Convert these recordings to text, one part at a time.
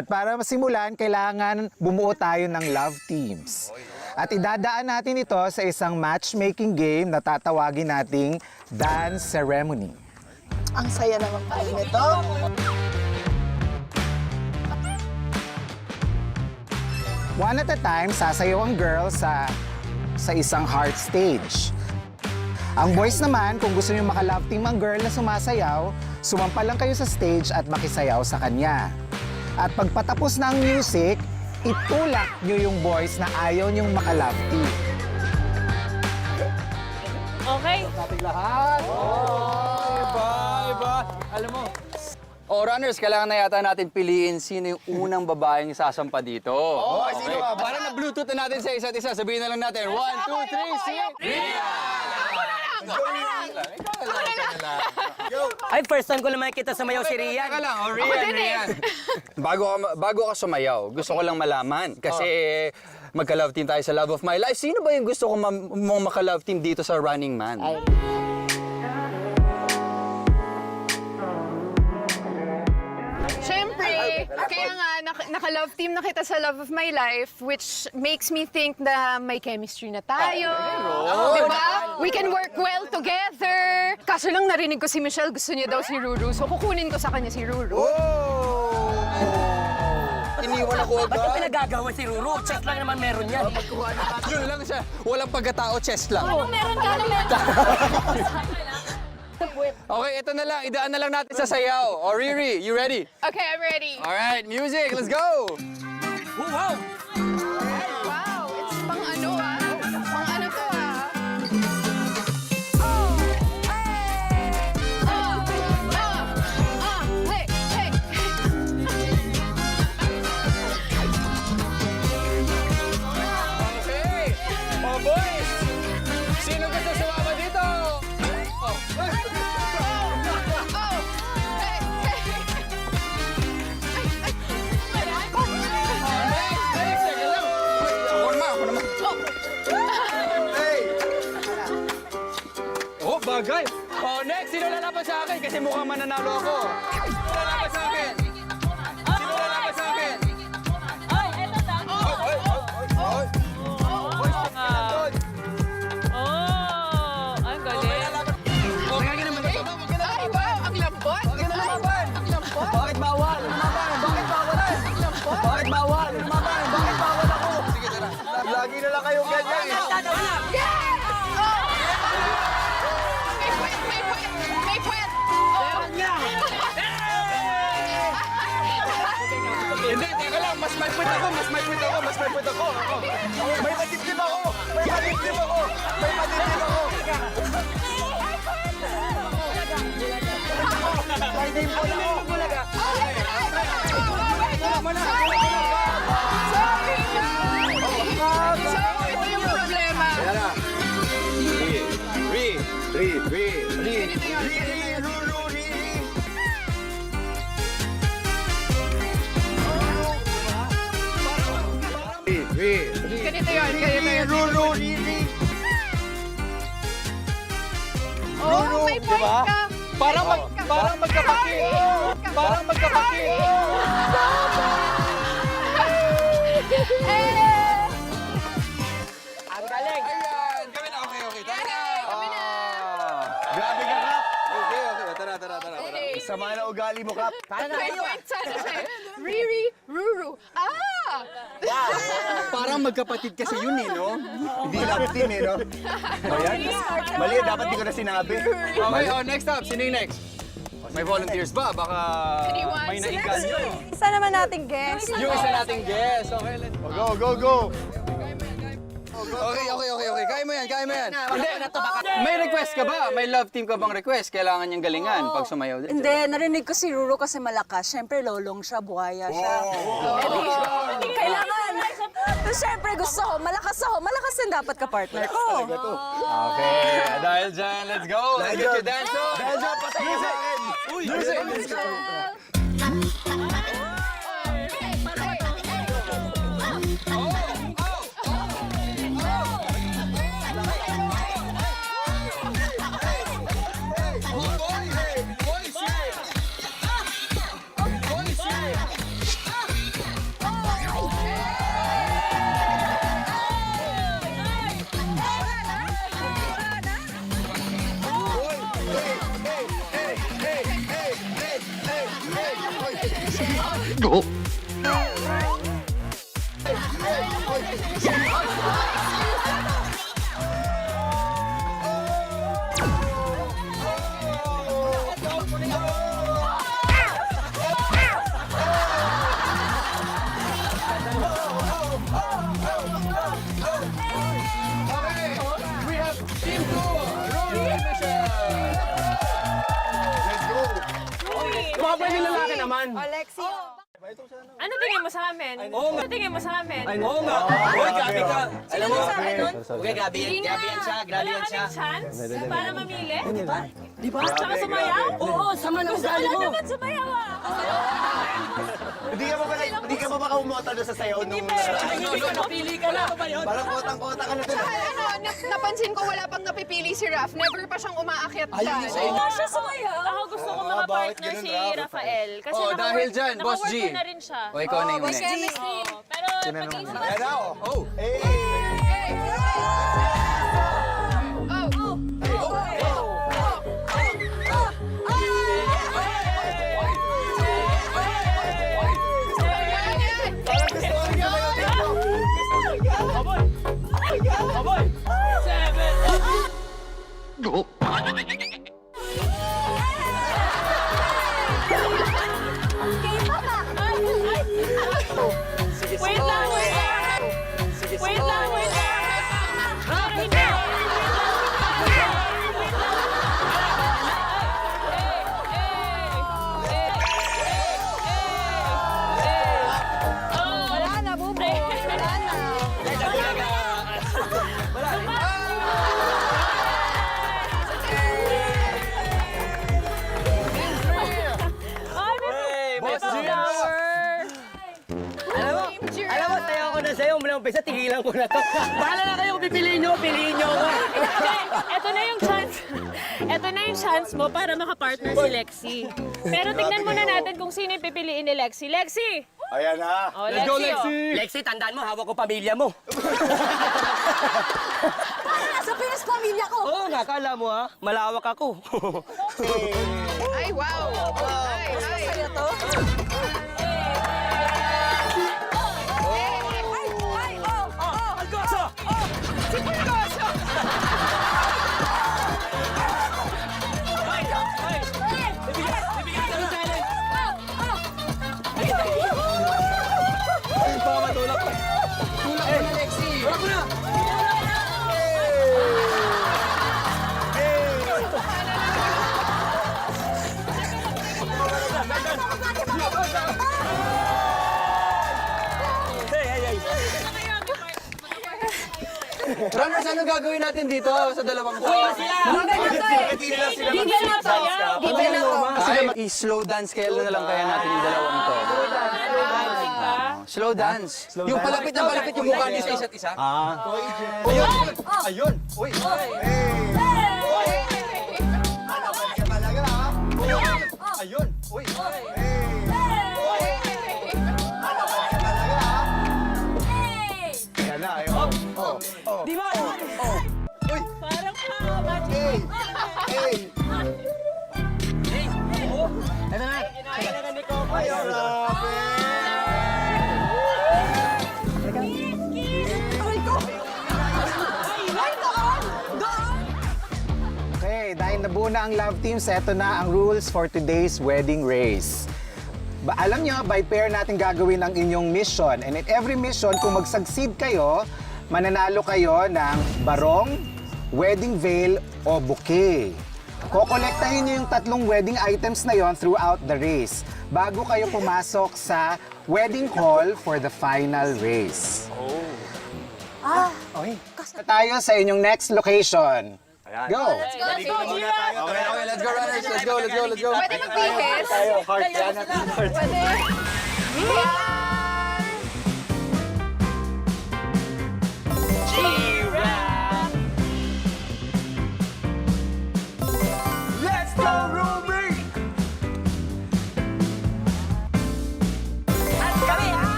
At para masimulan, kailangan bumuo tayo ng love teams. At idadaan natin ito sa isang matchmaking game na tatawagin nating dance ceremony. Ang saya naman pala nito. One at a time, sasayaw ang girl sa isang heart stage. Ang boys naman, kung gusto niyo maka-love team ang girl na sumasayaw, sumampa lang kayo sa stage at makisayaw sa kanya. At pagpatapos ng music, itulak niyo yung boys na ayaw niyong maka-love team. Okay. Iba. Alam mo, runners, kailangan na yata natin piliin sino yung unang babaeng sasampa dito. Sino ba? Para na Bluetooth na natin sa isa't isa, sabihin na lang natin, 1, 2, 3, see? Ay, first time ko lang makikita sa mayaw si Rian. Teka lang, Rian. Bago ka sumayaw, gusto ko lang malaman. Kasi magka-love team tayo sa Love of My Life. Sino ba yung gusto ko mong maka-love team dito sa Running Man? Siyempre, kaya nga naka-love team na kita sa Love of My Life, which makes me think na may chemistry na tayo. Diba? We can work well together. Kaso lang narinig ko si Michelle, gusto niya daw si Ruru, so kukunin ko sa kanya si Ruru. Iniwan ako Ba't yung agad. pinagagawa si Ruru? Chest lang naman meron yan. Yun lang siya. Walang pagkatao, chest lang. Meron ka. Okay, ito na lang. Idaan na lang natin sa sayaw. O, Riri, you ready? Okay, I'm ready. Alright, music, let's go! Wow! Wow, it's pang ano Pang ano to hey, hey. Okay! Oh, boys! Sino gusto sumama dito? Oh. Next, teka lang. Ako naman. Oh, bagay. Oh, next, sino lalaban sa akin? Kasi mukhang mananalo ako. Sino lalaban sa akin? Sino lalaban sa akin? Ay, eto lang. Oh, ang galing. Ay, wow, ang lambot. Ang lambot. Bakit bawal? Bakit bawalan? Bakit bawal? Bakit bawal ako? Sige, tara. Lagi na lang kayong ganyan. Yes! Oh! May puwet! May puwet! Oh! Hindi, teka lang. Mas may point ako. May matitip ako. May game ball ako. So, ito yung problema. Ganito yun. Oh, may point ka. Parang magkapatid. Ang galing. Ayan, kami na. Okay. Tara. Kami na. Grabe ka, Kap. Okay. Tara. Sama na ugali mo, Kap. May point sana siya. Riri, Ruru. Ah! Parang magkapatid kasi yun no? Hindi love team, no? Ayan. Mali, dapat di ko na sinabi. Okay, next up. Sino yung next? May volunteers ba? Baka Anyone? may naiganyo. Isa naman nating guest. Yung isa nating guest. Okay, let's Go. Okay. Kaya mo yan. Hindi, may request ka ba? May love team ka bang request? Kailangan niyang galingan pag sumayaw din. Hindi, narinig ko si Ruru kasi malakas. Siyempre, lolong siya, buhaya siya. Hindi kailangan. So, siyempre, gusto ko, malakas ako. Malakas din dapat ka-partner ko. Okay, dahil dyan, let's go. Let's get you dance off. Dahil dyan, patay ka sa akin. Music. Kumabay yung lalaki naman. Alexi. Ano tingin mo sa amin? Ano tingin mo sa amin? Oo nga. Uy, gabi ka. Alam mo, Sa akin nun? okay, gabi yan siya. Grabe Wala yan siya. kaming chance para mamili? Di ba? Tsaka sumayaw? Oo, sama ng ugali mo. Wala naman sumayaw ah. Hindi ka ba baka umota doon sa sayaw nung... Napili ka na. Parang kotang-kota ka na doon. Ano, napansin ko wala pang napipili si Raph. Never pa siyang umaakyat dyan. Wala siya sumayaw. Ako gusto ko makapartner si Rafael. Kasi Oh, dahil dyan, Boss G. nakawork ko na rin siya. O, ikaw na yung Boss next. Chemistry. Oo, pero pag-isa Ayan na, oh. Hey! Wait lang, wait lang. Wait lang, wait lang. Pero hindi. Wala na, Buboy. Wala na. Boss G! Alam mo, sayo ko na sa'yo. Mula umpisa, tigilan ko na to. Bahala na kayo kung pipiliin nyo ako. Ito na yung chance. Ito na yung chance mo para makapartner si Lexi. Pero tignan muna natin kung sino yung pipiliin ni Lexi. Lexi! Ayan na. Oh, Lexi, oh. Lexi, tandaan mo, hawak ko pamilya mo. Nasa Pinas pamilya ko. Oo nga, kala mo ha, malawak ako. Ay, wow. Ay, ay. Sa'yo to? Ay, oh. Algoso! Si Pulgoso. Runners, anong gagawin natin dito sa dalawang to? Ay, i-slow dance kaya na lang kaya natin yung dalawang to. Slow dance. Yung palapit na palapit yung mukha niyo sa isa't isa. Ayun! Uy! Talaga, ha? Ayun! Uy! Ayan na, ayun. Di ba? Parang magic. Hey! Ito na. Ayun, grabe! Okay, dahil nabuo na ang love teams, eto na ang rules for today's wedding race. Alam nyo, by pair natin gagawin ang inyong mission. And in every mission, kung mag-succeed kayo, mananalo kayo ng barong, wedding veil, o bouquet. Kokolektahin nyo yung tatlong wedding items na yon throughout the race bago kayo pumasok sa wedding hall for the final race. Tayo sa inyong next location. Go! Let's go, Gira! Okay, let's go runners. Let's go. Pwede magbihis? Pwede. Let's go, Ruby!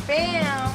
Bam!